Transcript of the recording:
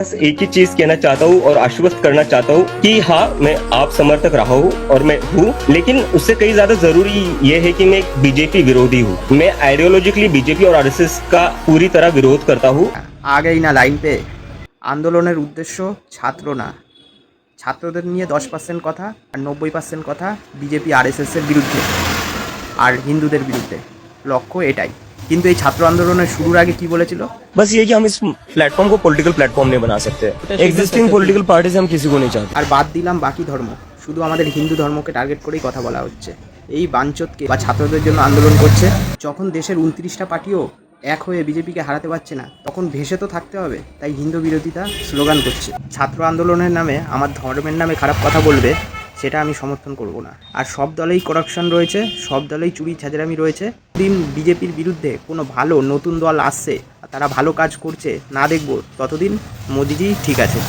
बस एक ही चीज कहना चाहता हूँ और आश्वस्त करना चाहता हूँ कि हाँ, मैं आप समर्थक रहा हूँ और मैं हूँ, लेकिन उससे कहीं ज्यादा जरूरी ये है कि मैं एक बीजेपी विरोधी हूँ। मैं आइडियोलॉजिकली बीजेपी और आरएसएस का पूरी तरह विरोध करता हूँ। আগেই না লাইন পেয়ে আন্দোলনের উদ্দেশ্য ছাত্র না, ছাত্রদের নিয়ে 10% কথা আর 90% কথা বিজেপি আরএসএসের বিরুদ্ধে আর হিন্দুদের বিরুদ্ধে, লক্ষ্য এটাই। কিন্তু এই ছাত্র আন্দোলনের শুরুর আগে কি বলেছিল? बस ये कि हम इस प्लेटफॉर्म को पॉलिटिकल प्लेटफॉर्म नहीं बना सकते। एग्जिस्टिंग पॉलिटिकल पार्टी से हम किसी को नहीं चाहते। আর বাদ দিলাম বাকি ধর্ম, শুধু আমাদের হিন্দু ধর্মকে টার্গেট করেই কথা বলা হচ্ছে। এই বাঞ্চোতকে বা ছাত্রদের জন্য আন্দোলন করছে। যখন দেশের 29টা পার্টিও এক হয়ে বিজেপিকে হারাতে পারছে না, তখন ভেসে তো থাকতে হবে, তাই হিন্দু বিরোধিতা স্লোগান করছে। ছাত্র আন্দোলনের নামে আমার ধর্মের নামে খারাপ কথা বলবে, সেটা আমি সমর্থন করব না। আর সব দলেই করাপশন রয়েছে, সব দলেই চুরি ছেঁচড়ামি রয়েছে। দিন বিজেপির বিরুদ্ধে কোনো ভালো নতুন দল আসছে আর তারা ভালো কাজ করছে না দেখব, ততদিন মোদিজি ঠিক আছে।